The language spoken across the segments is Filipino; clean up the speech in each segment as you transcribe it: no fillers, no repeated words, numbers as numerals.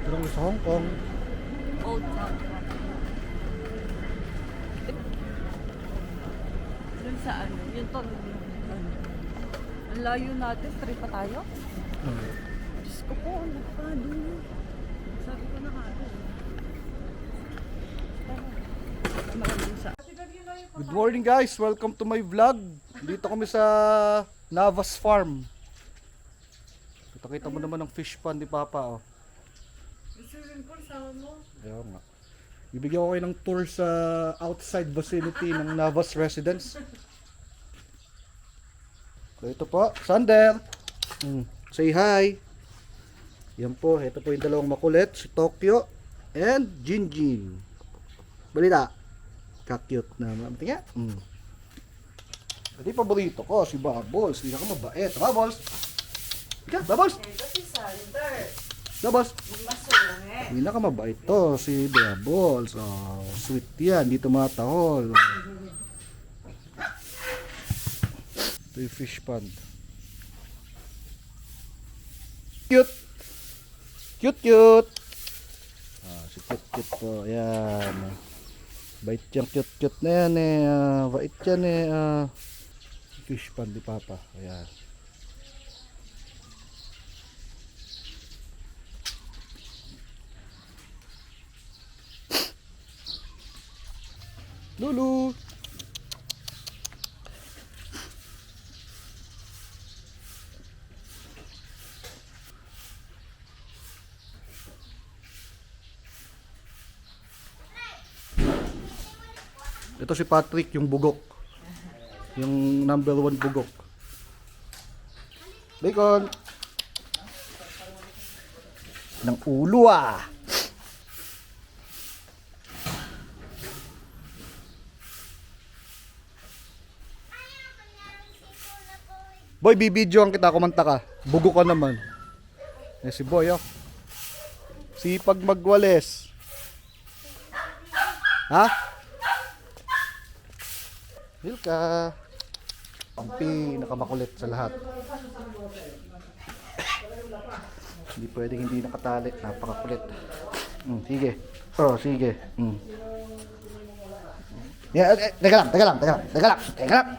Dito kami sa Hong Kong. Old Town. Dun sa ano, yun to. Ano. Ang layo natin, straight pa tayo. Diyos ko po, nagpado. Sabi ko na nga doon. Maraming sa... Good morning guys, welcome to my vlog. Dito kami sa Navas Farm. Kita mo naman ang fish pond ni Papa, oh. Swimming pool, sama mo. Ayaw nga. Bibigyan ko kayo ng tour sa outside vicinity ng Navas residence. So ito po, Sander. Say hi. Yan po, ito po yung dalawang makulit, si Tokyo and Jinjin. Balita. Ka-cute naman. Tingnan. Ito yung paborito ko, si Bubbles. Hindi ka mabait. Bubbles! Ika, Bubbles! Ito si Sander. Bubbles! Masungit. Hindi na ka mabait to, si Bubbles. Oh, sweet yan. Dito matahol. Ito yung fish pond. Cute! Cute, cute! Ah, si cute, cute po. Ayan. Bait yung cute, cute na yan eh. Bait yan eh. Fish pond ni Papa. Ayan. Lulu! Ito si Patrick, yung bugok. Yung number 1 bugok. Bacon! Ng ulo ah! Boy, bibidyoan kita, kumanta ka. Bugo ka naman. Eh si Boy, oh. Sipag magwales. Ha? Milka. Ang pinakamakulit sa lahat. Hindi pwedeng hindi nakatali. Napakakulit. Sige. Oh, sige. Yeah, teka lang.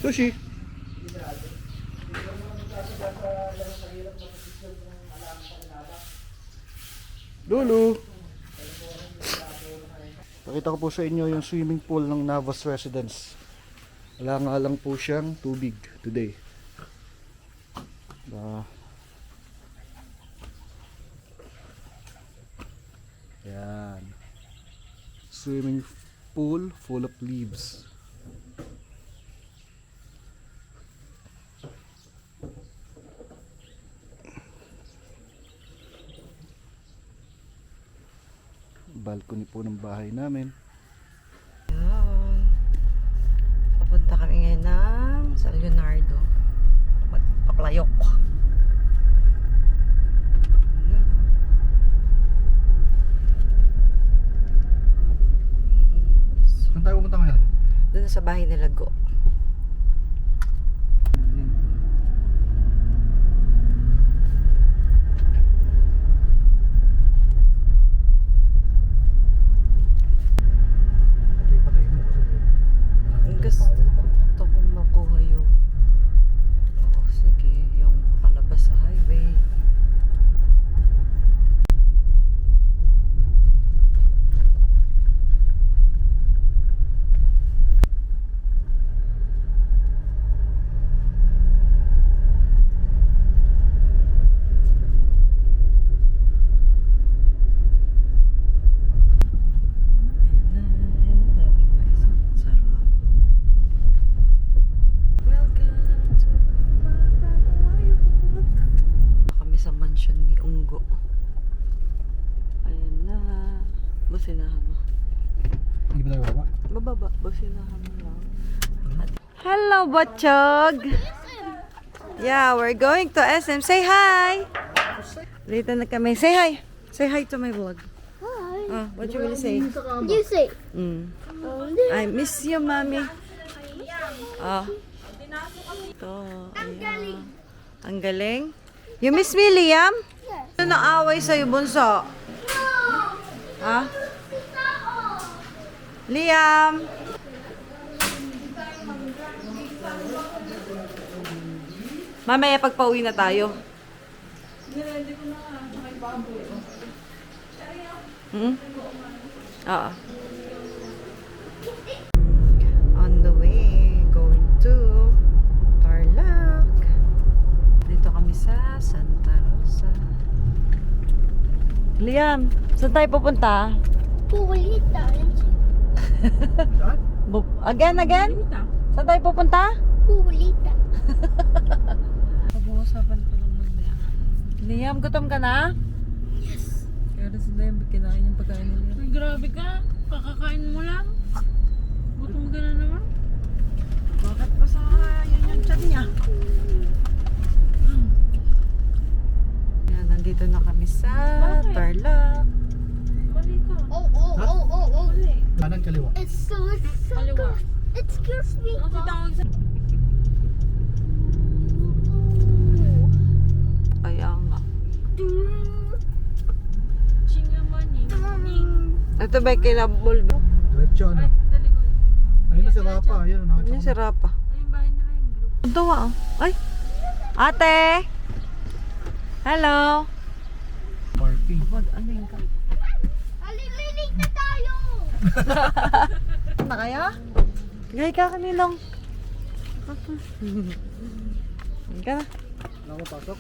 Sushi. Lulu. Pakita ko po sa inyo yung swimming pool ng Navas Residence. Wala nga lang po siyang tubig today. Yan. Swimming pool full of leaves. Balcony po ng bahay namin. Ayan. Papunta kami ngayon ng sa Leonardo. Magpaplayok. Saan tayo pupunta ngayon? Doon sa bahay nila Go. Gusto kong makuha yung sige, yung palabas sa highway. Bababa. Basinahan mo lang. Hello, Bachog! Yeah, we're going to SM. Say hi! Dito na kami. Say hi! Say hi to my vlog. Hi. What you will say? You say. I miss you, mommy. Ito. Ayan. Ang galing. You miss me, Liam? Yes. Ano naaway sa'yo, bunso? Ha? Liam! Mamaya pagpauwi na tayo. Hmm? Oo. On the way, going to Tarlac. Dito kami sa Santa Rosa. Liam, saan tayo pupunta? Pulita. Again? Saan tayo pupunta? Pulita. Pag-uusapan ko lang mamaya. Liam, gutom ka na? Yes. Kaya rin sila yung kinain yung pagkain ni Liam. Ay, grabe ka. Kakakain mo lang. Gutom ka na naman. Bakit pa sa yun yung chat niya? Yan, nandito na kami sa Bakit? Tarlac. Mali ka. Oh. Kanan kaliwa. It's so Kaliwa. It scares me. Ang tawag sa... Kaya nga. Chingamani. Ito ba kinabol? Diretso ano? Ay, dali ko. Ayun na si Rapa. Ayun na. Ano si Rapa? Ay, yung bahay nila yung blue. Ang tawa ah. Ay! Ate! Hello! Parking. Mag-aning ka. Alililig na tayo. Na kaya? Gay ka kanilang. Hindi ka na. Wala ko pasok.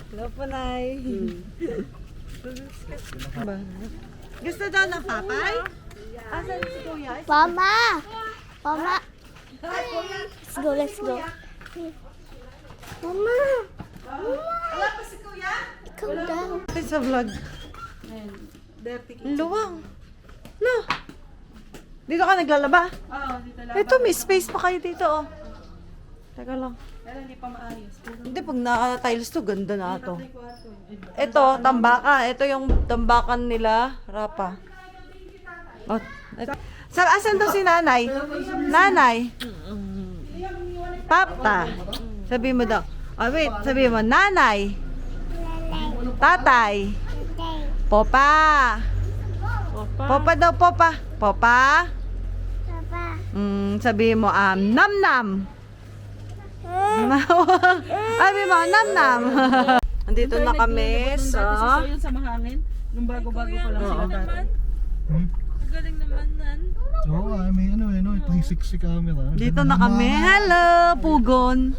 Hello po, Nay. Ba? Gusto daw ng papay? Asan si Kuya? Mama. Let's go. Mama. Wala pa si Kuya? Calm down. Ay, sa vlog. Luwang. No. Dito ka naglalaba? Oo, dito lang. Ito, may space pa kayo dito, oh. Teka lang. Pero hindi pa maayos. Hindi, pag naka-tiles to, ganda na to. Ito, tambaka. Ito yung tambakan nila, Rapa. Oh, ito. Asan daw si nanay? Nanay? Papa. Sabi mo daw. Oh, wait, sabi mo, nanay. Tatay. Popa. Popa daw, popa. Popa. Papa. Sabi mo, nam-nam. Sabi mo, nam-nam. Andito na kami sa... Yun sa mahangin. Nung bago-bago pa lang sila dati. Hmm? Ang galing naman nan. Oo, ay may ano, 360 camera. Dito na kami. Hello, Pugon.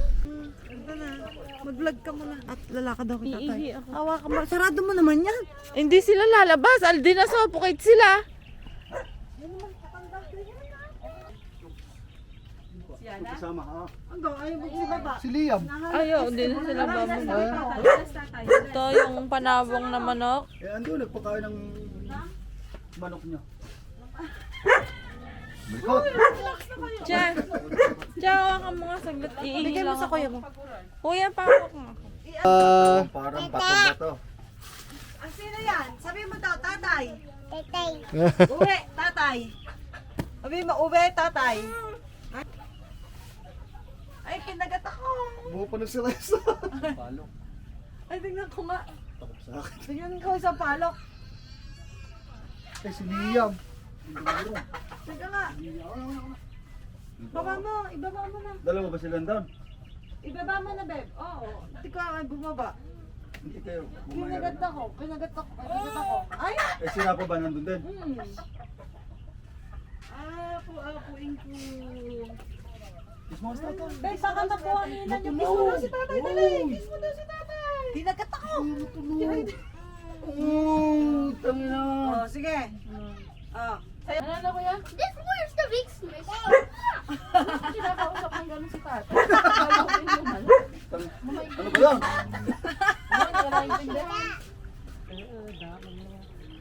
Mag-vlog ka muna. At lalakad daw kita tayo. Iihi ako. Awa ka mo. Sarado mo naman yan. Hindi sila lalabas. Aldina sa pukit sila. Kasama ha. Ang ayaw mo si baba. Si Liam. Ayaw, hindi na sila bababa. Ito yung panabong na manok. Eh, ando, nagpakain ng manok niya. Malikot. Diyan. Diyan ka mga saglit. Iihi Bigay mo lang sa ako. kuya mo. Kuya, pawak mo. Parang bato-bato. Sino yan? Sabi mo daw, tatay. Tetay. Uwe, tatay. Sabi mo, uwe, tatay. Ay, kinagat ako. Buo pa na sila sa palok. Ay, tingnan ko nga. Takot sa akin. Tingnan ko isang palok. Eh, si Liam. Teka nga. Baba mo, ibaba mo na. Dalawa ba silang down? Ibaba mo na, Beb. Oo. Hindi ko ay bumaba. Hindi kayo Kinagat ako. Ay! Eh, sila pa ba nandun din? Apuing ko. Mas tatay. Beb, saka nakuha nila niyo. Kiss mo daw si tatay, dali. Kiss mo daw si tatay. Kinagat ako. Tangina. Oh, sige. Oh. Ano na kuya? This where's the big snake? Kinakausap ng gano'n si tatay. Ano ba yan?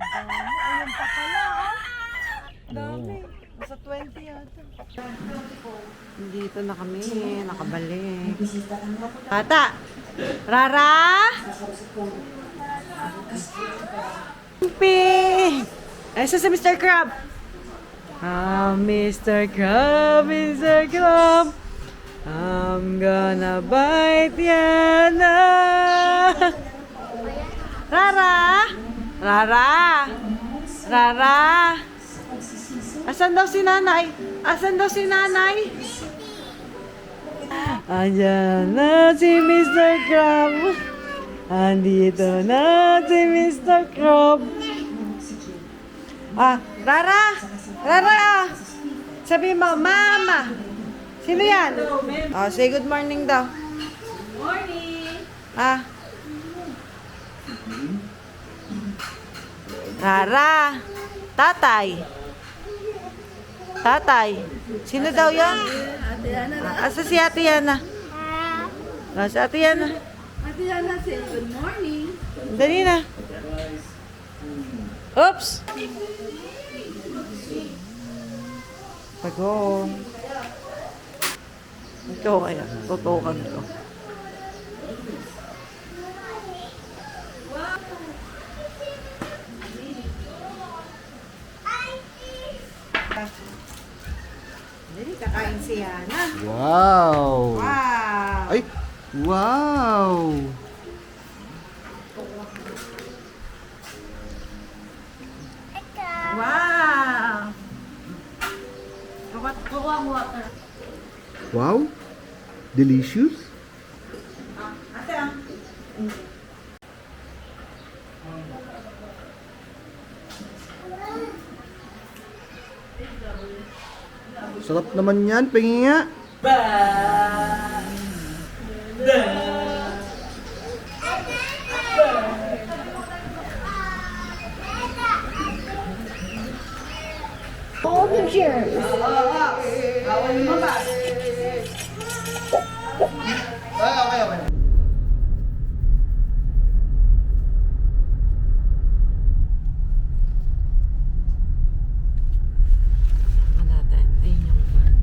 Ayun pa pala, oh. Dami. Nasa 20 yata. Dito na kami, nakabalik. Bata! Rara! Pink! Ay, sa Mr. Crab! Mr. Crab, Mr. Crab, I'm gonna bite Yana. Rara! Rara! Rara! Asan daw si nanay? Asan daw si nanay? Ayan na si Mr. Crab. Andito na si Mr. Crab. Rara! Rara! Sabi mo, Mama! Sino yan? Say good morning daw. Morning! Rara! Tatay! Tatay! Sino daw yan? Asa si Ate Yana? Si Ate Yana. Ate Yana, say good morning. Dali na. Oops! Pagong. Ito kaya, tutukan ko. Dali, kakain si Yana. Wow! Wow! Ay! Wow! Wow! Kuha mo water. Wow! Delicious! Ate, Sarap naman yan, pingi nga. All the germs. natin. Ayun yung farm.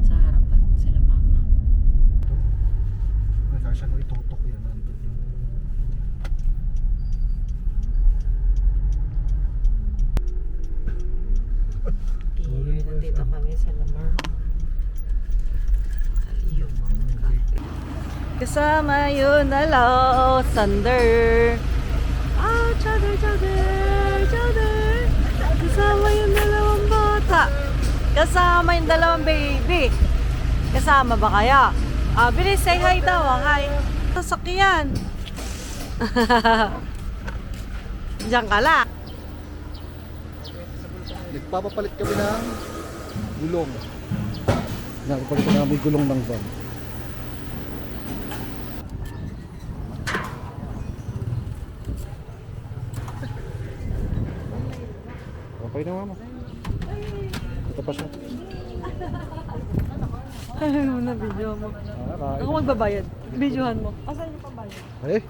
Sa harapan sila mama. Kasi mo itutok yan. Nandun yung... Nandito kami sa Lamar. Kasama yun ala Thunder. Chowder, chowder, chowder. Kasama yung dalawang bata. Kasama yung dalawang baby. Kasama ba kaya? Bilis, say hi daw. Hi. Sasakyan. Diyan ka lang. Nagpapapalit kami ng gulong. Nagpapalit kami ng gulong ng van. Okay na mama. Ito pa siya. Ay, muna video mo. Kain. Ako magbabayad. Videohan mo. Asan yung pambayad? Eh,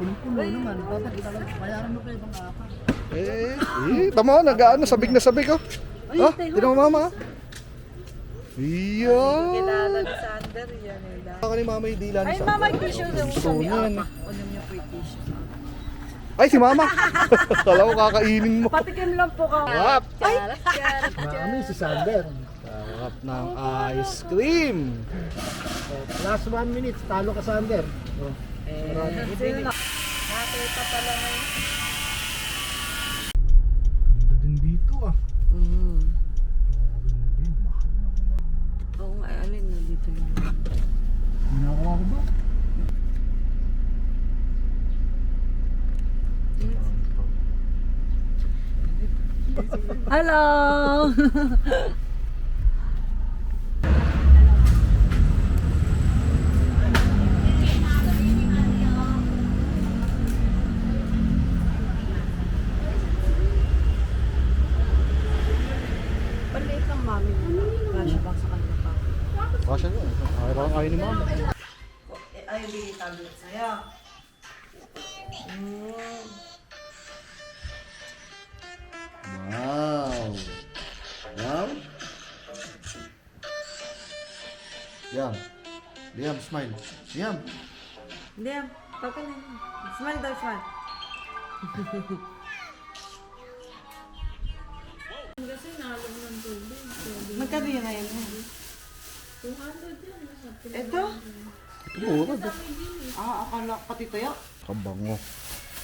Puno naman, dapat kita lang bayaran mo kayo ibang apa. tama, nag-ano, sabig na sabig oh. Tinan mo mama. Iya. Kilala ni Sander yan. Baka ni mama yung dila ni Ay, Sandra. mama, tissue daw. Gusto niya yan. Unom niyo po yung tissue. Ay, si mama. Kala ko kakainin mo. Patikim lang po ka. Sarap. Ay! Marami si Sander. Sarap ng ice cream. Last 1 minute, talo ka Sander. Nakita pala ngayon. Ganda din dito ah. Mahal na ako. Oo nga, alin na dito yung... Ginagawa ko ba? Hello! Palit ang mami. Kasya ba sa kanya pa? Kasya yun. Ayaw ni mama. Ay, hindi tablet sa'yo. Wow. Wow. Yum. Liam, smile. Liam. Hindi, pagka na yun. Smile daw, smile. Kasi nalog ng tubig. Magkano yun na yun? 200 yan. Ito? Oo, Akala ko pati tayo. kabango.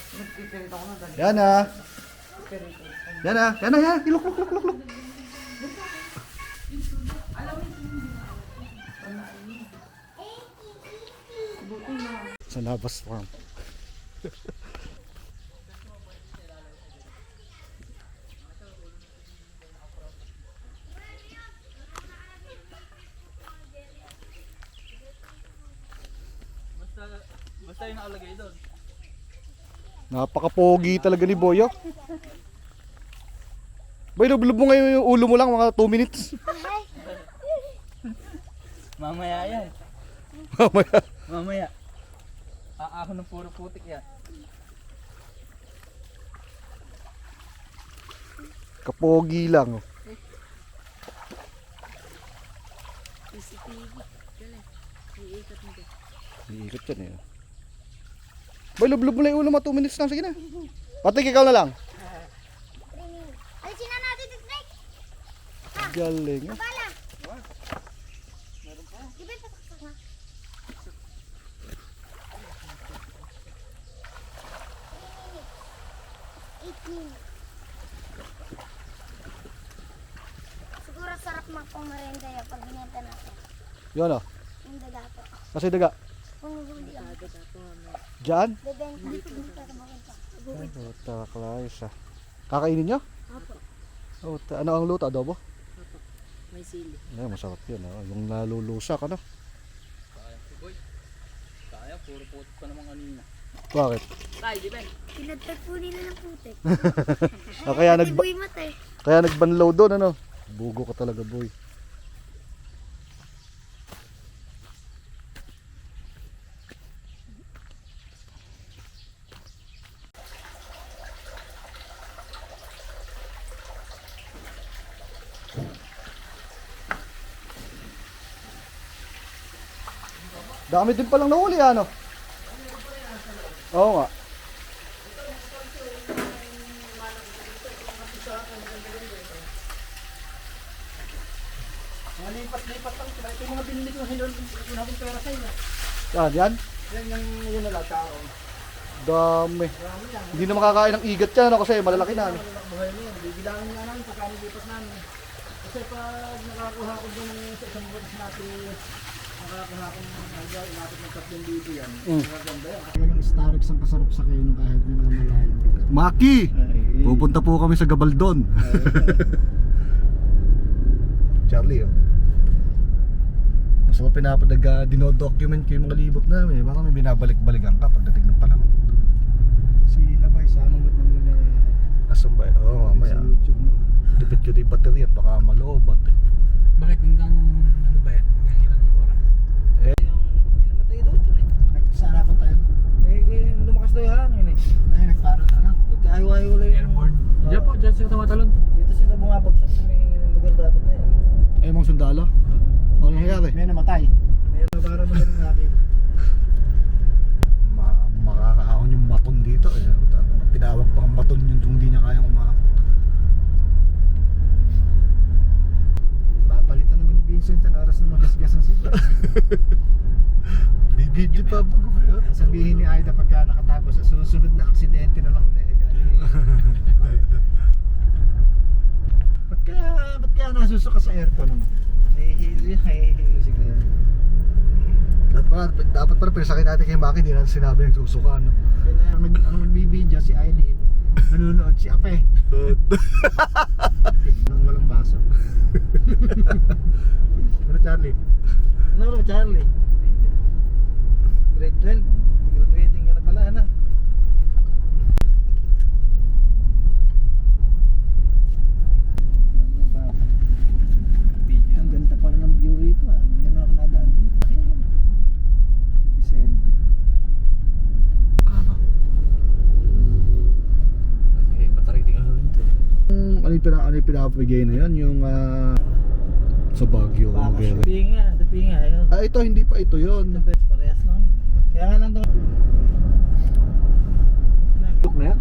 Nagpipirit ako na dali. Yan na. Yan na. Yan na, yan. Ilok, lok, lok, lok, lok. Sa Nabas Farm. Basta yung nakalagay doon. Napaka-pogi talaga ni Boyo. Boy, lublob mo ngayon yung ulo mo lang, mga 2 minutes. Mamaya yan. Mamaya. Mamaya. Ako ng puro putik yan. Kapogi lang. Iikot yan eh. Boy, lublob mo lang yung ulo mo, 2 minutes lang. Sige na. Patik, ikaw na lang. Alisin na natin ito, Drake. Galing. ah. Bala. Di ba patakpak na? 8 minutes. Siguro sarap magpamarenda yan pag binenta natin. Yun o. Yung daga po. Kasi daga. Kung huli ang Diyan? bebenta. Para maganda. Puta, Klaus ah. Kakainin nyo? Opo. Ano ang luto? Adobo? Opo. May sili. Ay, masarap yun. Ah. Yung nalulusak, ano? Kaya, puro putik pa naman kanina. Bakit? Pinagtag po nila ng putik. Ah, kaya, Tiboy mata eh. kaya nagbanlaw doon, ano? Bugo ka talaga, boy. Dami din palang nahuli, ano? Oo nga. Mga lipat-lipat lang sila. Ito yung mga binili ko hinabing pera sa inyo. Yan, yan. Yan yung yun na lang tao. Dami. Hindi na makakain ng igat yan, ano? Kasi malalaki na, ano? Buhay mo yan. Bibilangin nga namin pagkano lipat namin. Kasi pag nakakuha ko doon sa isang buwan natin, nakakuha ko ng hanggang inapit ng 3,000 yan. Maganda yan. Kaya yung Starbucks ang kasarap sa kayo kahit may mga malayo. Maki! Pupunta po kami sa Gabaldon. Charlie, oh. Mas ako dinodocument ko yung mga libot namin. Baka may binabalik-balikan ka pagdating ng panahon. Si Labay sa anong nila Asan ba? Oo, mamaya. sa YouTube mo. Tipid ko yung battery at baka malobat eh. Bakit hanggang ano ba yan? Hanggang ilang oras? Yung namatay doon eh. Nagsara ko tayo. Lumakas daw yung hangin eh. Ay, nagpara ano? Nagkaayo-ayo lang yung Airborne? Diyan po, diyan sila tumatalon. dito sila bumabagsak sa may lugar dapat na yan. Eh, mga sundalo? Ano nangyayari? May namatay. May para mo lang nakita. Makakaahon yung maton dito eh. Tinawag pang maton yung hindi niya kayang umaakot. Papalitan naman ni Vincent ang oras na magasgasan sila. Bibidyo pa bago kayo. Sabihin ni Aida pagka nakatapos sa susunod na aksidente na lang ulit. Ba't kaya nasusuka sa aircon? Nahihilo siguro. Dapat pala pinasakin natin kay Maki, hindi natin sinabi yung susuka. No? Kaya ang magbibideo si Aileen. Nanonood si Ape. Nang walang baso. Ano Charlie? Ano Charlie? Grade 12. Graduating ka na pala, ano? Ang ganda pala ng view rito, ah. Hindi na ako nadaan dito. Vicente. Kasi matariting ang lulun to. Ano yung pinapabigay na yan? Yung sa Baguio. Pinga, ayun. Ito, hindi pa ito yun. Parehas lang yun. Kaya nga lang ito. Look na yan?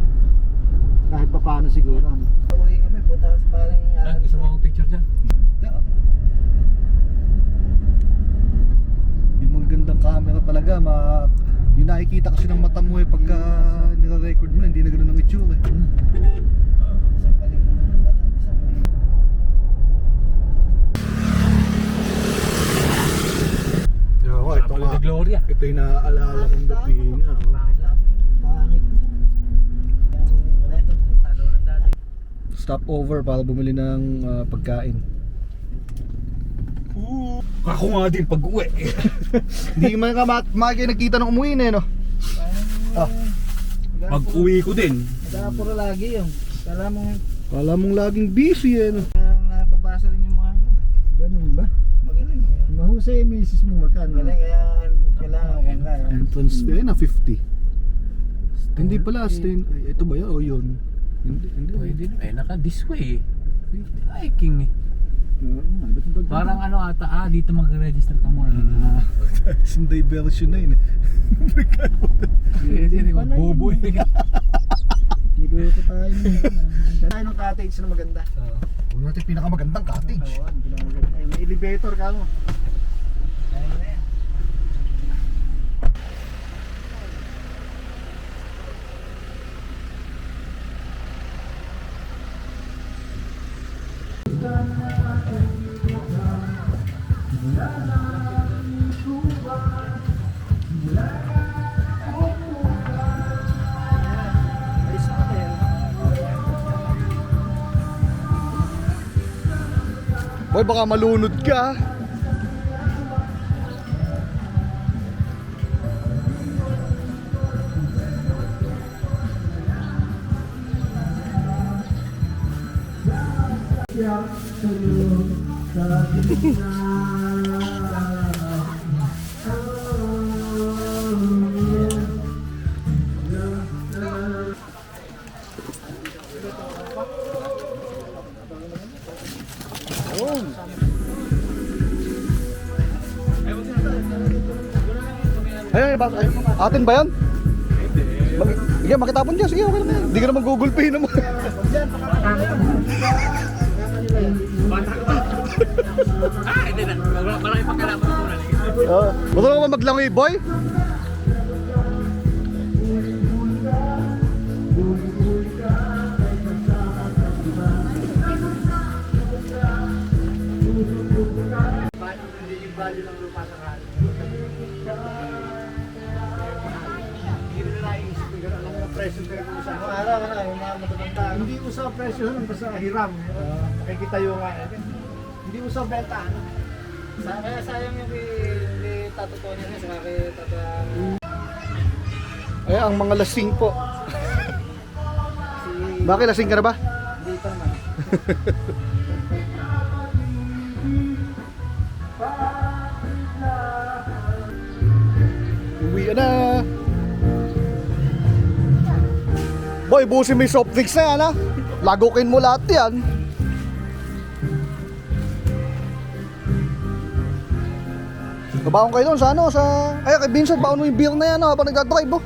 Kahit pa paano siguro. Ano? Uwi kami, punta sa parang... Gusto mo akong picture dyan? Yung mga gandang camera talaga, yung nakikita kasi ng mata mo pagka nire-record mo, hindi na ganoon ang itsura eh. Isang paling pala, isang paling. Ito nga, Gloria. Ito yung naaalala kong dapinga. Pangit. Talo ng dati. Stop over para bumili ng pagkain. Ako nga din pag-uwi. Hindi man ka nakita ng umuwi na no? Pag-uwi ko din. Nagkapuro lagi yun. Kala mong laging busy eh no? Nababasa rin yung mga ganun ba? Magaling. Mahusay yung misis mo magkano? Magaling kaya kailangan ko nga. Entrance fee na 50. Hindi pala, ito ba yun o yun? Hindi. Pwede na. Naka this way eh. Liking eh. Parang ano ata, dito mag-register ka muna. Sunday version na yun eh. Hindi ko bobo eh. Niluto tayo. Tayo ng cottage na maganda. Huwag natin pinakamagandang cottage. Oo, pinakamaganda. May elevator ka mo. Ayun na yan. Boy, baka malunod ka. Ayun, atin ba yan? Sige, makitapon dyan. Sige, okay naman yan. Hindi ka naman gugulpihin naman. Hindi na. Marami pang kailangan muna. Gusto mo ba maglangoy, boy? Hindi usap presyo nun, basta hiram. Nakikitayo nga. Hindi usap benta. Kaya sayang yung kay Tato Tony niya sa kay Tata. Ay, ang mga lasing po. Si... Bakit lasing ka na ba? Hindi pa naman. Uwi na. Boy, busin mo yung soft drinks na yan ha. Lagukin mo lahat yan. Nabaon kayo doon sa ano, sa... Ay, kay Vincent, baon mo yung beer na yan ha, habang nagdadrive oh.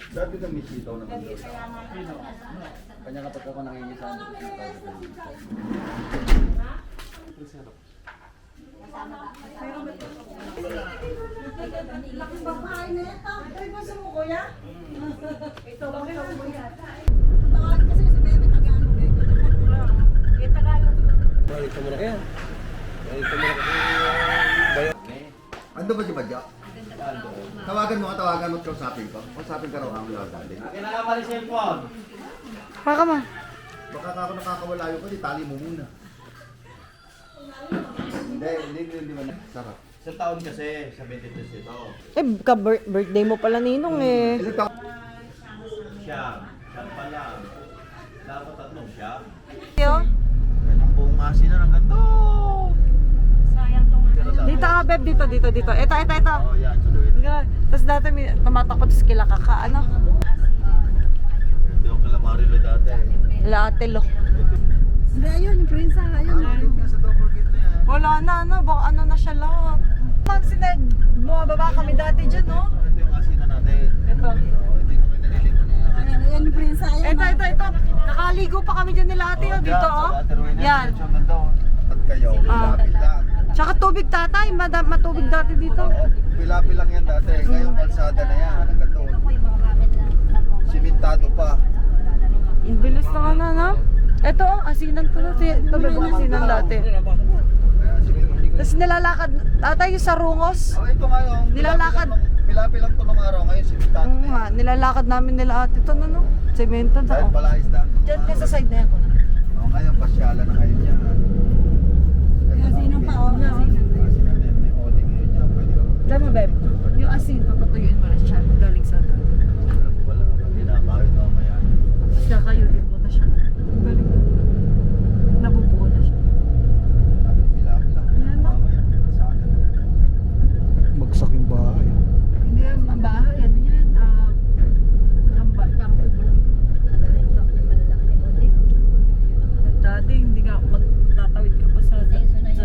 Dati kami sitaw naman. Kanya kapag ako nangingisan. Ando ba si Badya? Tawagan mo at kausapin ko. Kausapin ka raw ang mga dati. Haka mo. Baka ako nakakawala yun ko, di tali mo muna. Hindi man. Sarap. Sa taon kasi, sa 23 ito. Eh, birthday mo pala ninong eh. Ilang taon? Siyam. Siyam pa lang. Dapat tatlong siyam. Yo. Ganang buong asin na ng ganito. Dito ka, Beb. Dito. Ito. Oh, yan. Saluhin. Tapos dati may tumatakot sa kila kaka, ano? Ito yung calamari lo dati. Latte lo. Sa double gate na yan. Wala na, ano? Baka ano na siya lahat. Magsinag, bumababa kami dati dyan, no? Ito yung asinan natin. Ito. Oh, ito yung kinaliligo na yan. Ito. Nakaligo pa kami dyan nila ate, oh. Dito, oh. Yan. Ang ganda oh. At kayo, pilapil lang. Tsaka tubig tatay, matubig dati dito. Pilapil lang yan dati. Ngayong kalsada na yan. Hanggang doon. Simentado pa. Ang bilis na nga na, no? Ito, oh, asinan to. Ito, Beb, asinan dati. Kaya simentado. Tapos nilalakad, tatay, yung sa rungos. Oh, ito ngayon. Nilalakad. Pilapil lang to nung araw. Ngayon simentado. Oo nga, nilalakad namin nila ate ito, no? Semento na, Dahil oh. pala isdaan to. Diyan ka sa side na yan. Oh, ngayon pasyalan na ngayon yan. Asinan pa. Asinan din. May oding yun dyan. Pwede ka Dama, Beb. Yung asin, papatuyuin mo na siya. Galing sa dami. Wala. Hindi na kahit mamaya. Tapos kakayutin mo na siya. Galing. Nabubuo na siya. pilapil lang. Ayan na. Mamaya, kalsada na. Magsak yung bahay. Hindi yan, ang bahay, ano yan? Tambay, parang kubo lang. Dati, hindi ka magtatawid ka pa sa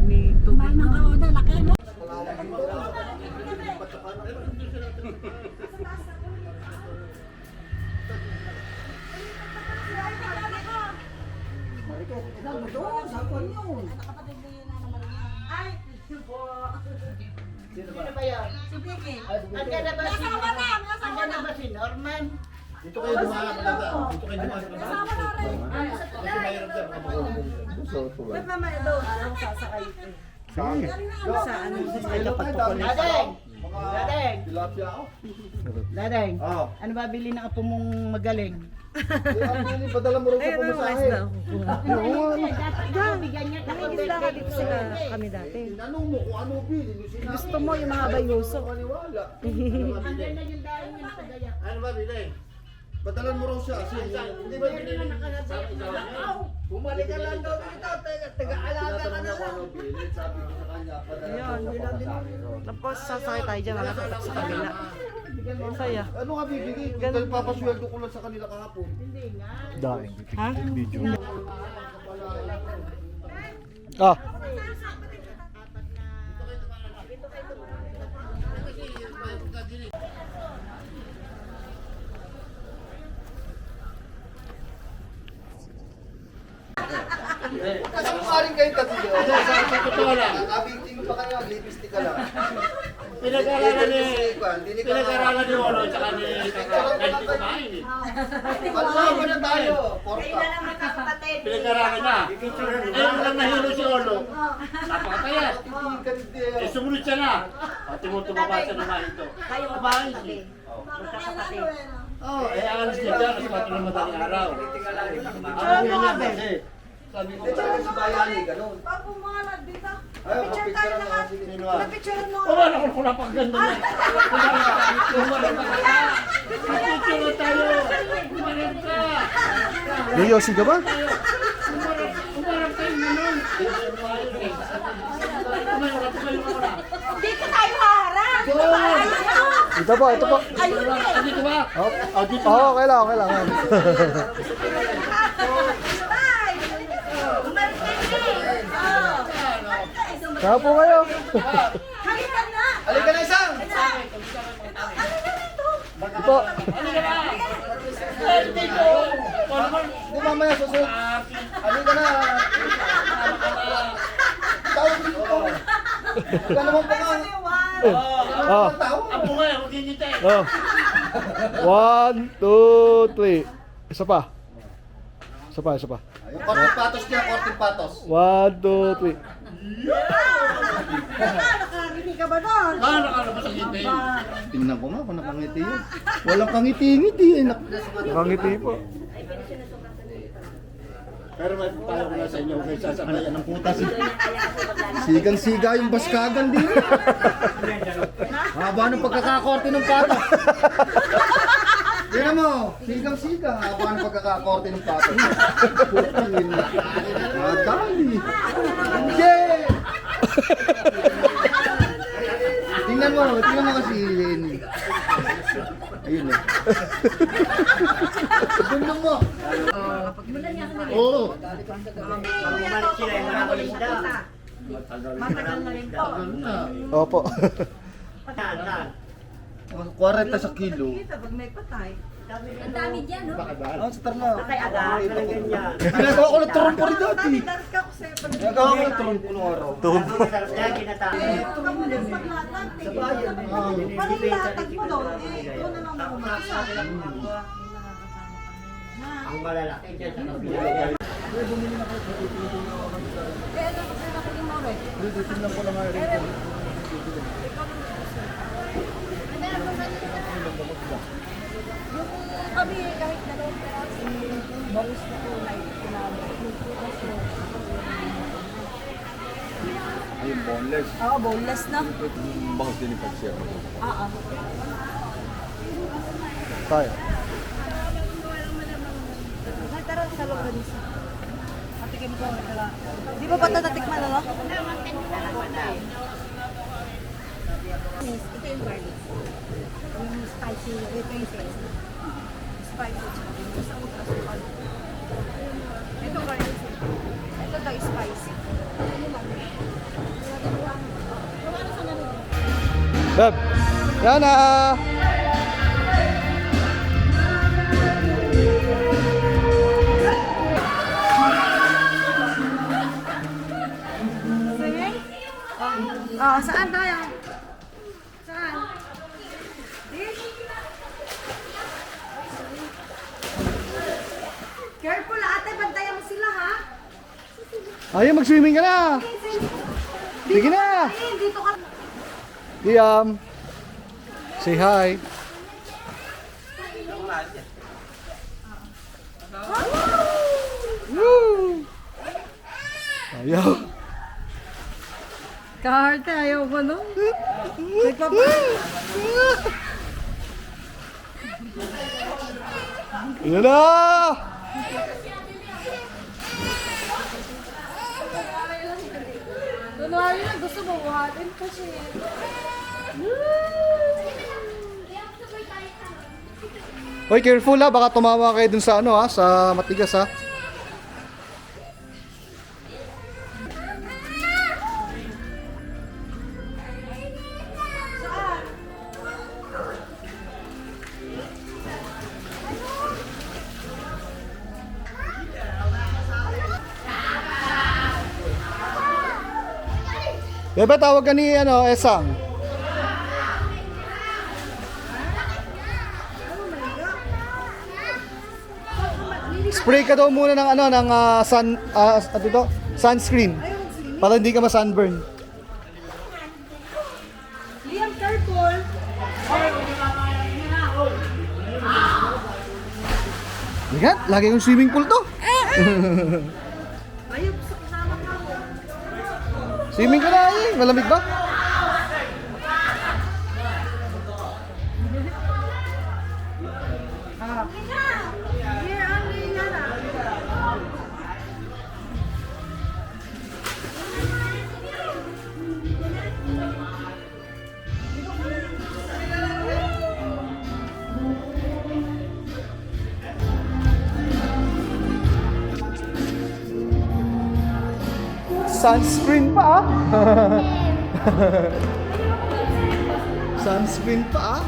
may tubig na. Dito kayo dumaan. Dito kayo dumaan. Kasi mayroon dyan. Ba't mama ito? Anong sasakay ito? Sa ano? Sa dapat po ko Tilapia ako. Dadeng, Oo. ano ba bili ng apo mong magaling? Actually, padala mo rin sa pumasahe. Nangingisda ka dito sila kami dati. Tinanong mo kung ano bili. Gusto mo yung mga bayuso. Maniwala. Ano ba, Bilay? Padalan mo raw siya. Hindi ba yun? Bumalik ka lang daw dito, taga-alaga ka na lang. Sabi ko sa kanya, padalan mo sa pumasahe. Tapos sasakay tayo dyan, makatatak sa kabila. Saya. Ano nga bibigay? Dahil papasweldo ko lang sa kanila kahapon. Daing. Ha? Video. Ah. Kasi kumarin kayo tatlo. Sa totoo lang. Nakabiting pa kayo, lipstick ka lang. Pinag-aralan ni Olo tsaka ni Kaya kumain eh. Ano na tayo? Porta. Pinag-aralan niya. Ayun lang nahilo si Olo. Napakataya. Eh sumunod siya na. At tumutubaba siya naman ito. Kumain siya. Oh, eh alas niya dyan. Kasi pati ng madaling araw. Ano nga ba? Sabi ko, Si Bayani, ganun. Ayaw, kapicture na nga. sino ah? Wala ko napakaganda niya. Kumain ka. Picture tayo. Kumain ka. Yoyosi ka ba? Umarap tayo naman. Dito tayo haharap! Ito po, ito po. Dito ba? Oh, dito. Oh, okay lang, okay lang. Kaya po kayo. Halika na! Halika na isang! Ito. Dito. Di mamaya susunod. Halika na. Tawag dito. Wala naman pa nga. Oh. Apo nga, huwag kikita eh. Oh. 1, 2, 3. Isa pa. Isa pa, isa pa. Yung korting patos niya, korting patos. 1, 2, 3. Nakalabas ang ngiti. Tingnan ko nga kung nakangiti yun. Walang kangiti-ngiti eh. Nakangiti po. Pero may payo ko na sa inyo, huwag sasabayan ng putas. Sigang-siga yung baskagan din. Haba ng pagkakakorte ng patos. Tingnan mo, sigang-siga. Haba ng pagkakakorte ng patos. Putang ina. Madali. Yeah! Tingnan mo kasi Lenny. Ayun eh. Bundong mo. Oo. Tagal na. Opo. 40 sa kilo. Ang dami dyan, no? Ah, sa tarna. Ginagawa ko ng turon po rin dati. Ginagawa ko ng turon po nung araw. Ang malalaki dyan sa kabila. Kami kahit dalawang peraso, bagus na po na Ayun, boneless. Oo, boneless na. Bangus din yung pag-share. Oo. Tayo. Tara, sa loob. Patikim ko. Di ba patatatikman na, no? Ito yung garlic. Yung spicy, ito yung taste. Spicy. Ito garlic. Ito daw spicy. Beb. Yan na. Oh, saan tayo? Saan? Careful, ate. Bantayan mo sila, ha? Ayun, mag-swimming ka na. Sige na. Ayun, dito ka. Liam. Say hi. Woo! Ayaw. Kaharte, ayaw ko, no? Yan na! Kunwari na gusto mo buhatin kasi. Hoy, careful ha, baka tumawa kayo dun sa ano ha, sa matigas ha. Bebe, tawag ka ni ano, Esang. Spray ka daw muna ng ano, ng sunscreen. Para hindi ka ma-sunburn. Liam, careful. Ligat, lagi yung swimming pool to. Ayaw, gusto kasama ka. Swimming ka na eh, malamig ba? Here, only Yana. Sunscreen pa ah. Sunscreen pa ah.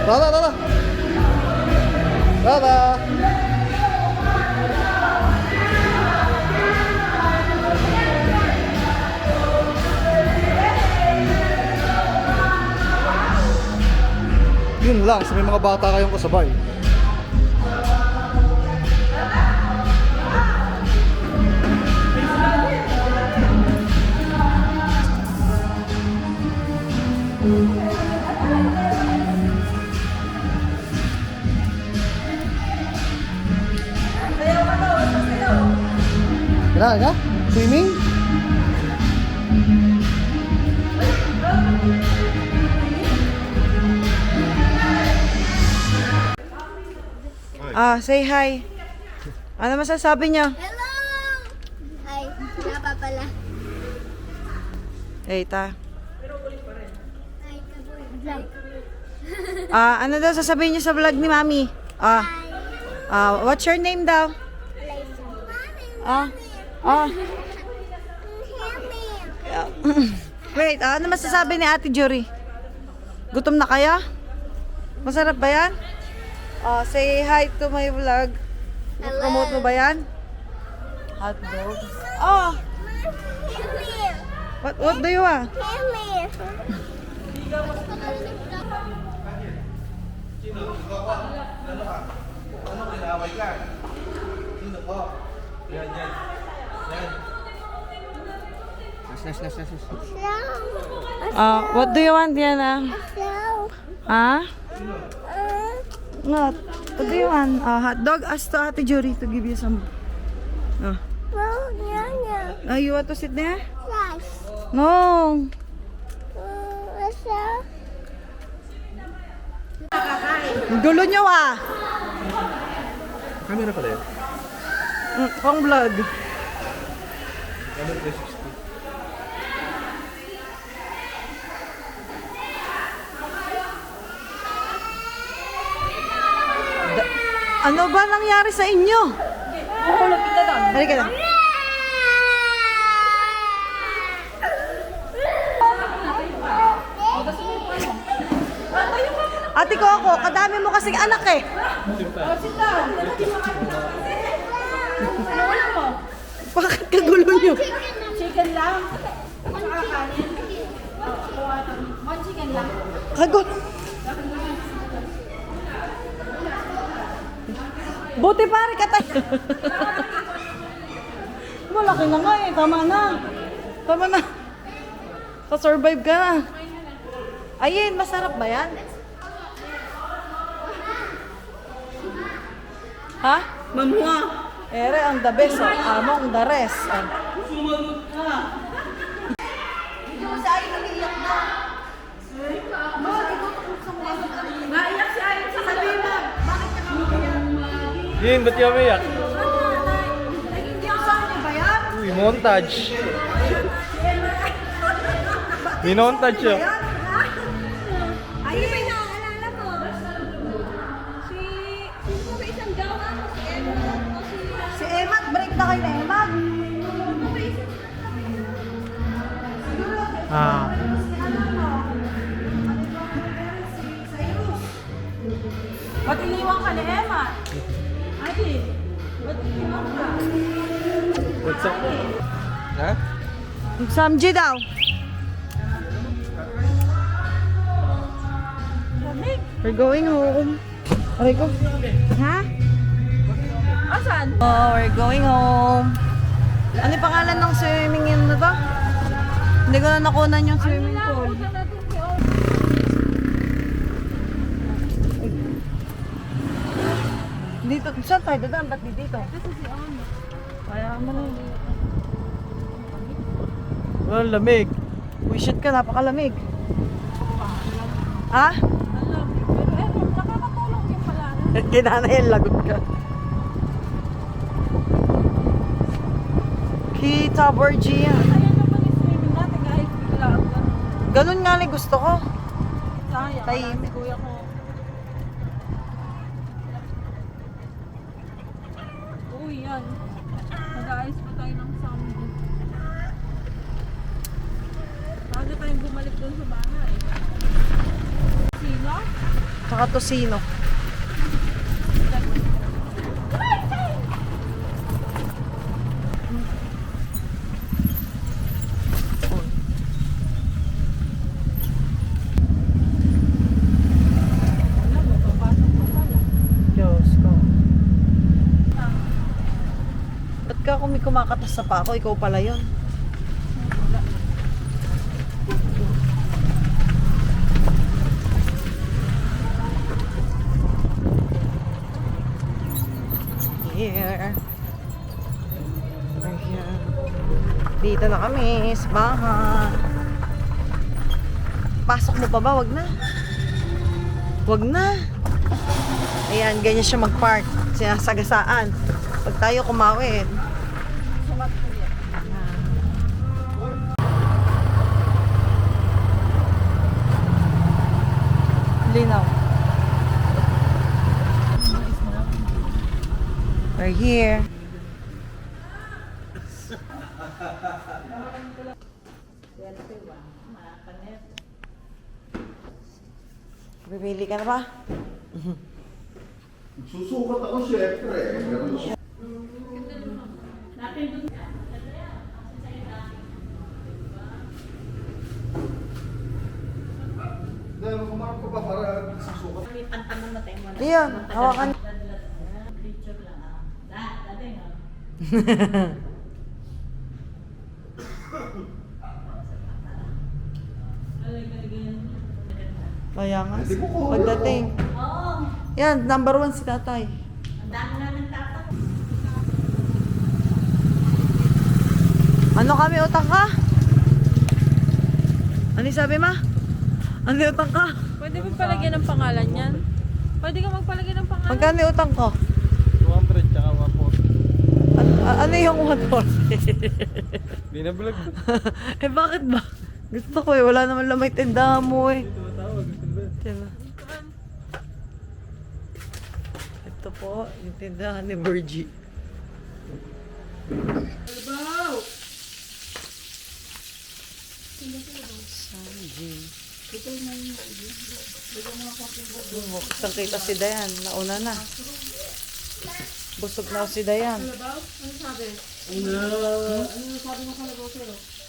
Tara, tara. Tara. Yun lang, sa may mga bata kayong kasabay. Kailangan ka? Swimming? Say hi. Ano masasabi niyo? Hello! Ay, wala pa pala. Hey, ta. Ay, vlog. Ano daw sasabihin niyo sa vlog ni Mami? What's your name daw? Wait, ano masasabi ni Ate Jory? Gutom na kaya? Masarap ba yan? Say hi to my vlog. Promote mo ba yan? Hot dog. What do you want? What do you want, Diana? What do you want? Hot dog? Ask to Ate Jory to give you some. You want to sit there? No. Ang gulo nyo Camera pala yun. Pang vlog. Camera 360. Ano ba nangyari sa inyo? Halika na. Ate ko ako, kadami mo kasing anak eh. Bakit kagulo nyo? Chicken lang. Tsaka kanin. One chicken lang. Kagulo. Buti pare ka tayo. Malaki na nga eh. Tama na. Tama na. Sa-survive ka na. Ayun, masarap ba yan? Ha? Mamua. Ere, ang the best. Among the rest. Sumagot ka. Hindi mo sa akin nag-iiyak na. Naiyak si Ayon sa sabihin mo. Bakit ka umiiyak? Yun, ba't yung umiyak? Hindi ako saan niyo ba yan? Uy, montage. Minontage siya. Ay, may naaalala mo. Sino ba isang gawa mo? Si Emma o Si Emma, break na kayo na Emma. Ba't iniwan ka ni Emma? Ate, ba't iniwan ka? What's up? Ha? Samji daw. We're going home. Aray ko. Ha? Asan? Oh, we're going home. Ano yung pangalan ng swimming yun na to? Hindi ko na nakunan yung swimming pool. Dito, saan tayo dadaan? Ba't di dito? Kaya mo na yun. Walang lamig. Uy, shit ka, napakalamig. Ha? Alam, pero ewan, nakakatulong yung pala. Kinana yan, lagot ka. Kita, Borgia. Ayan naman yung swimming natin kahit bigla ang gano'n. Ganun nga lang gusto ko. Sayang, Tahimik. wala si kuya ko. Uy, yan. Mag-aayos pa tayo ng sound. Bago tayong bumalik doon sa bahay. Sino? Sa Saka tosino. Diyos ko. Ba't ka kumakatas sa pa ako? Ikaw pala yun. Here. We're here. Dito na kami sa bahay. Pasok mo pa ba? Wag na. Wag na. Ayan, ganyan siya mag-park. Sinasagasaan. Pag tayo kumawin. Linaw. We're here. Bibili ka na ba? Susukat ako syempre. Ganun siya. Dahil kumarap ko pa para susukat. Iyon, hawakan. Kaya nga, pagdating. Yan, number 1 si tatay. Ano kami, utang ka? Ano yung sabi ma? Ano yung utang ka? Pwede mo palagyan ng pangalan yan? Pwede ka magpalagyan ng pangalan? Magkano yung utang ko? 200 tsaka 140. Ano yung 140? Di na vlog. Eh bakit ba? Gusto ko eh, wala naman lamay tindahan mo eh. Diba? Ito po, yung tindahan ni Virgie. Sanji. Busog kita si Dayan, nauna na. Busog na si Dayan.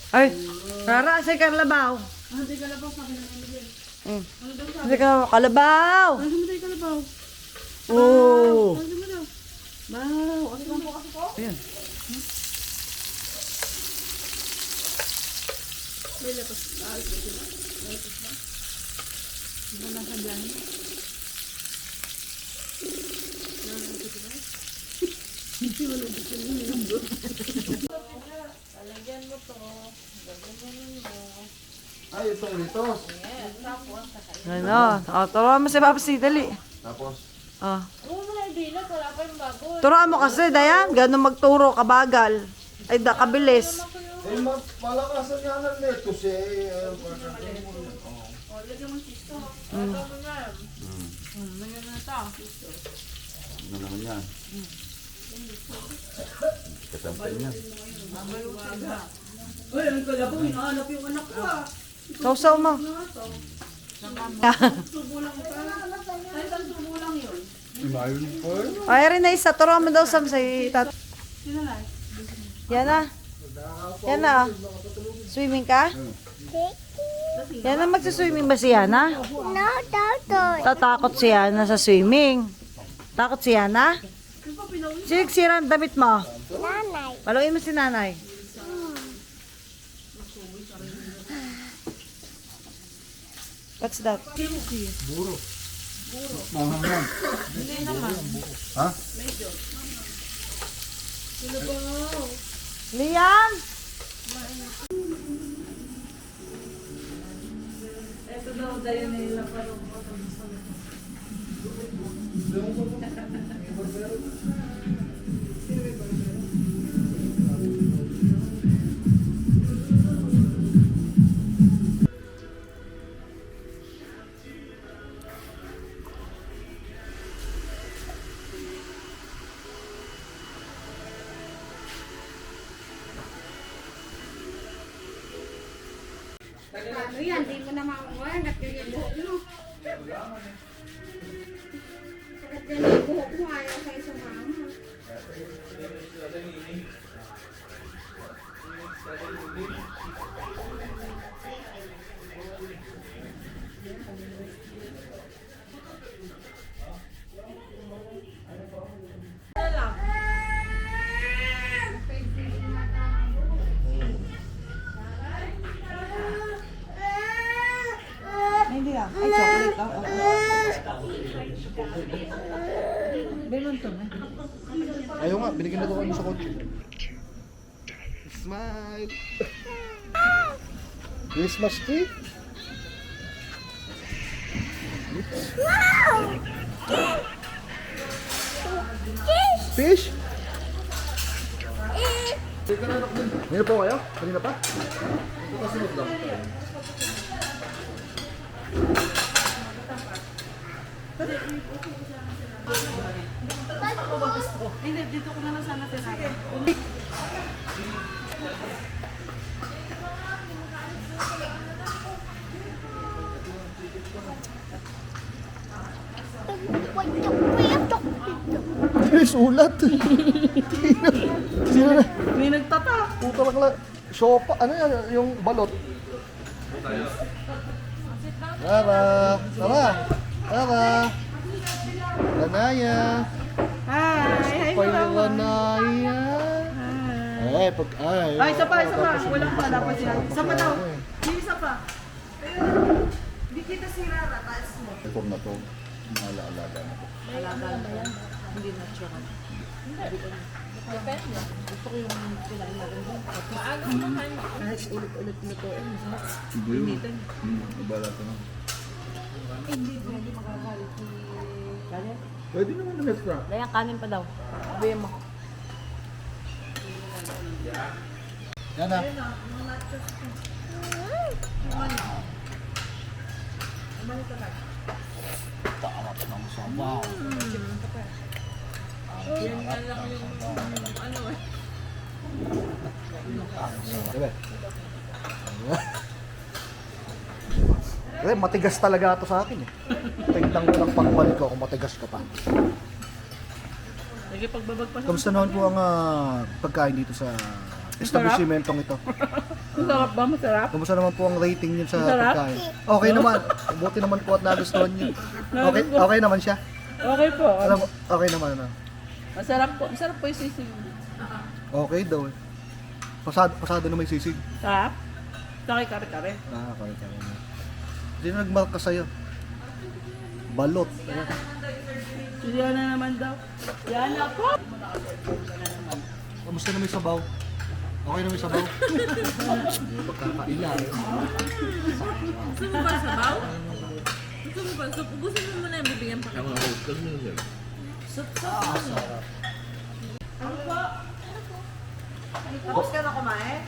Ay, Rara, si Carlabaw. Hindi Kalabaw, sabi na namin. Hindi Kalabaw. Kalabaw! Ano mo tayo Kalabaw? Oo. Ano mo daw? Baw, ano lang po kasi po? Ayan. Ay, itong litos. Ano? Turuan mo si Papa si Dali. Tapos, Turuan mo kasi, Dayan. Gano'n magturo, kabagal. Ay, kabilis. palakasan nga ng litos eh. Ano naman yan? Kasantay niya. Sausaw mo. Ay, rin na isa. Turuan mo daw sa tat. Yan na. Yan na. Swimming ka? Yan na, magsaswimming ba si Yana? No, Toto. Tatakot si Yana sa swimming. Takot si Yana? Sira ang damit mo. Nanay. Paluin mo si nanay. What's that? Mahanghang. Ha? Liam! Ay, hindi ah. Ay, chocolate ah. Belon to, eh. Ayaw nga, binigyan na daw kami sa kotse. Smile! Christmas tree? Fish? Meron po kayo? Kanina pa? Kasunod lang. Hindi, dito ko na lang sana tinaga. May sulat. Sino na? May nagtata. Puta lang lang. Sopa. Ano yan? Yung balot. Tara. Tara. Tara. Lanaya. Hi! Hi, Pay Lanaya. Ay, pag... Ay, Ay, isa pa. Walang pa. Dapat sila. Isa pa daw. Yung isa pa. Hindi kita sirara. Taas mo. Reform na to. Alaalaga na to. Alaga na yan. Hindi natural. Depende. Gusto ko yung kinain na rin doon. Maagang kumain. Kahit ulit-ulit lutuin. Masarap. Hindi yun. Abala to na. Hindi magagalit ni Daniel. Pwede naman na extra. Dahil kanin pa daw. Sabihin mo. Yan na. Taarap ng sabaw. Diba? Matigas talaga ito sa akin eh. Tingnan ko lang pagbalik ko kung matigas ka pa. Sige, pagbabag pa siya. Kamusta naman po ang pagkain dito sa establishmentong ito? Masarap ba? Masarap? Kamusta naman po ang rating niyo sa Masarap? pagkain? Okay naman. Buti naman po at nagustuhan niyo. Okay naman siya. Okay po. Okay naman na. Masarap po. Masarap po yung sisig. Okay daw eh. Pasado na may sisig. Sarap? Saka kare-kare. Kare-kare na. Sino nagmarka sa'yo? Balot. Ayan. Yan na naman daw. Yan na po. Kamusta na may sabaw? Okay na may sabaw? Pagkakaila eh. Gusto mo ba sabaw? Gusto mo ba? Gusto mo muna yung bibigyan pa kayo. Tapos ka na kumain?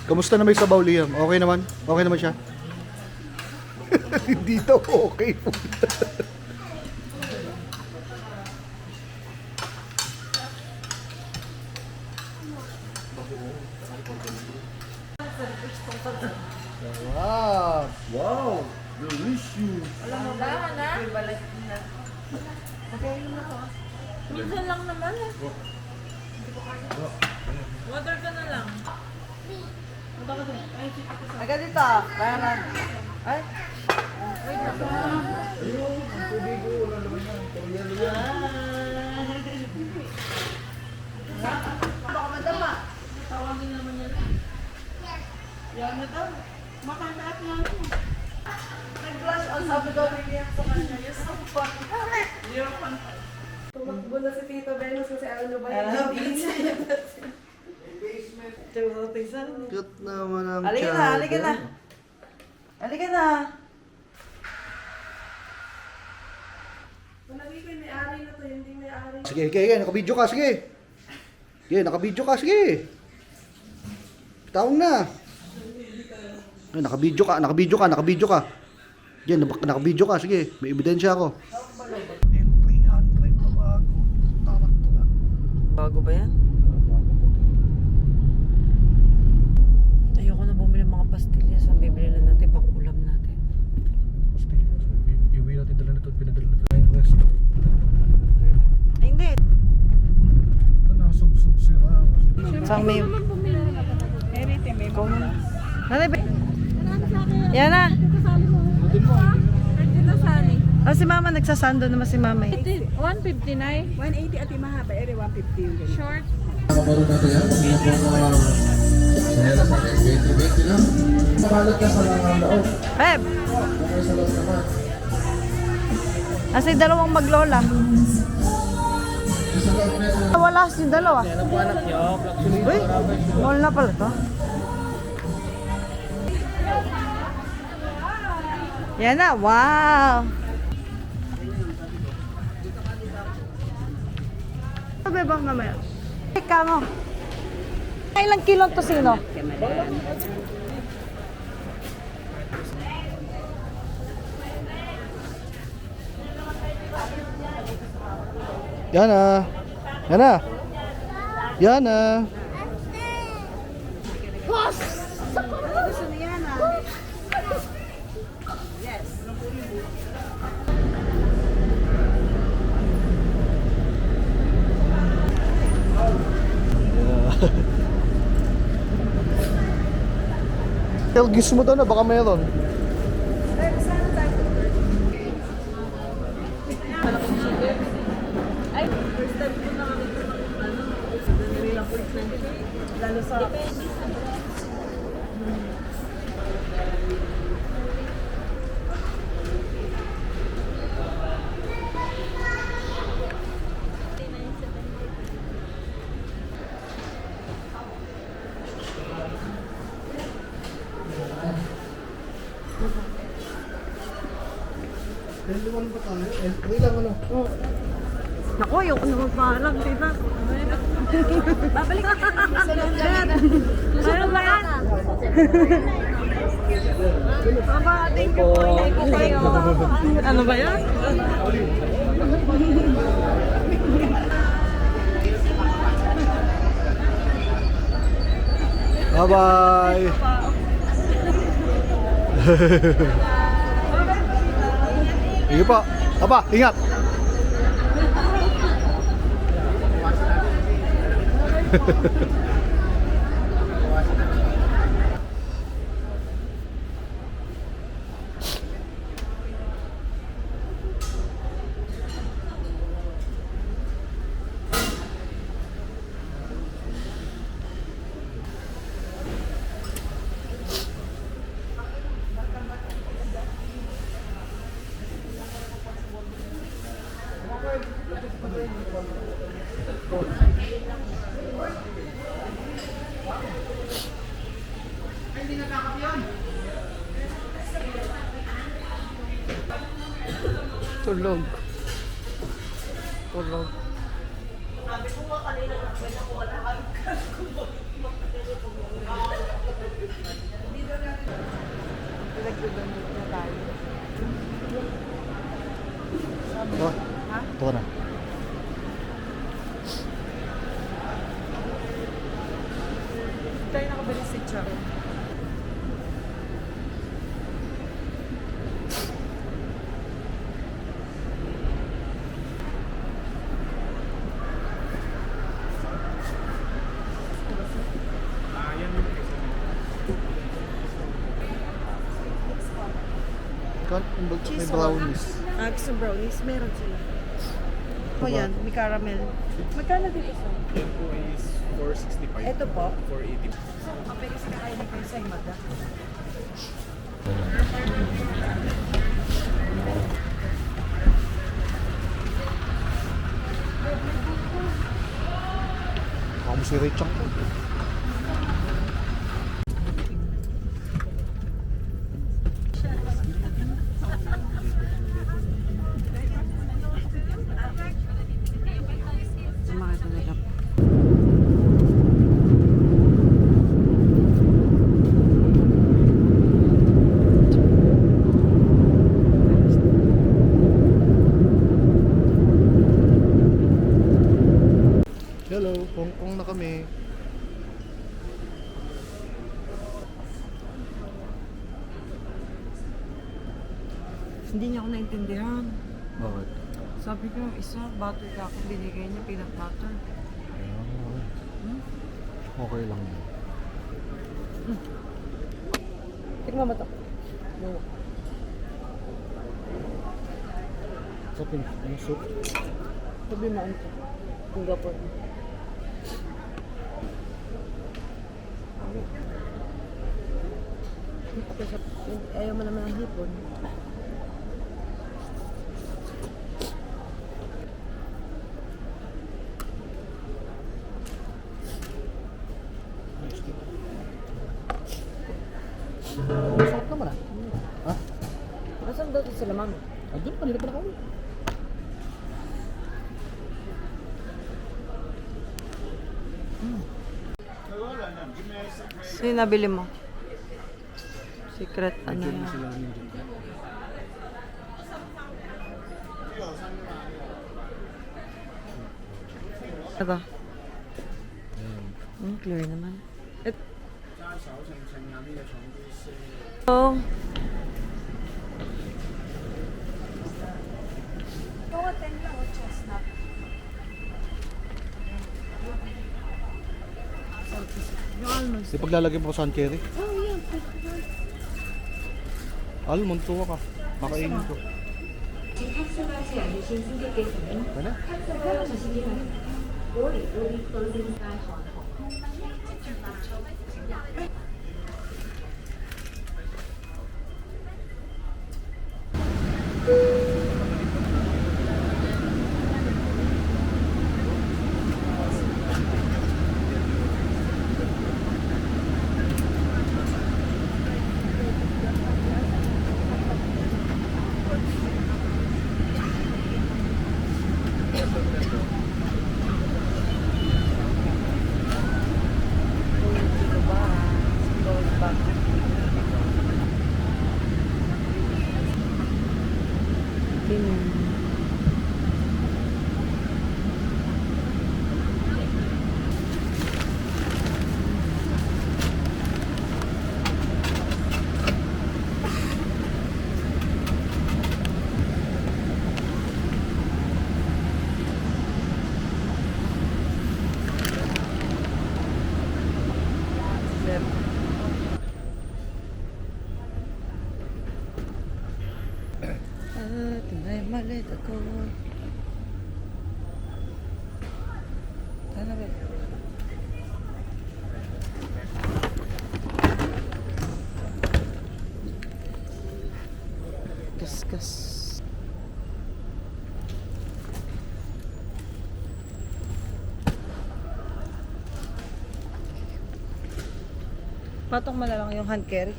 Kamusta na may sabaw, Liam? Okay naman? Okay naman siya? Hindi daw okay po. Wow! Wow! Delicious! Dahan na? Minsan lang naman eh. Water ka na lang. Agad dito. Bayaran. Ay. Baka madama. Tawagin naman yan. Yan na daw. Makakaat nga mo. Nag-flash on sabi daw William sa kanya. Yes, so fun. Tumakbo na si Tito Venus kasi ano ba yung pizza niya. Cute naman ang Halika na, halika na. Halika na. Malagi ko yung may-ari na to, hindi may-ari. Sige, nakabidyo ka, sige. Sige, nakabidyo ka, sige. Tawag na. Ay, nakabidyo ka. Yan, nakabidyo ka, sige. May ebidensya ako. Bago ba yan? Ayoko na bumili ng mga pastillas. Ang bibili na natin pang ulam natin. Iuwi natin dala nito at pinadala natin. Sa may... Nanay, yan na. Oh, si mama nagsasando naman si mama. 159. 180 at yung mahaba, 150 yung ganyan. Short. Mabaro natin yan. Sinera sa akin, 20-20 lang. Makalot ka sa loob. Beb, Okay sa loob naman. nasa yung dalawang maglola. Sa loob na Wala yung dalawa. Uy, mall na pala to. Yan na, wow! Sabi ba mamaya? Ika mo. Ilang kilong tosino? Yan na. Yan na. Yan na. Gusto niya na. Telgis mo daw na, baka meron. Lalo sa... Naku, yung ano magparang, diba? Babalik ka. Ano ba yan? Mama, thank you po. Inay ko kayo. Ano ba yan? Bye-bye. Sige po. Aba, ingat. Tulog. Tulog. Pinagdudunod na tayo. Oh, ito ka na. Tayo nakabalik si Charo. May brownies. Gusto brownies, meron sila. O yan, may caramel. Magkano dito sa? Yan po is 465. Ito po. 480. Kapag isa na kayo ni kayo sa imaga. Ako si Richard. Hello, Hong Kong na kami. Hindi niya ako naintindihan. Bakit? Sabi ko, isa, butter ka ako binigay niya, peanut butter. Okay lang yun. Tignan mo to. Sa yung soup. Sabi mo ito. Kung gapon. Ayaw mo naman ang hipon. Masarap naman ah. Ha? Nasaan daw sila mami? Andun, kanina pa na kami. So yung nabili mo? Secret ano yan? Taga. Clear naman. Oh. Di paglalagay mo sa cherry? Oh, yeah. Almond, tuwa ka. Makainin ko. Ano? Tunay malit ako. Sana ba? Kaskas. Patong mo na lang yung hand carry.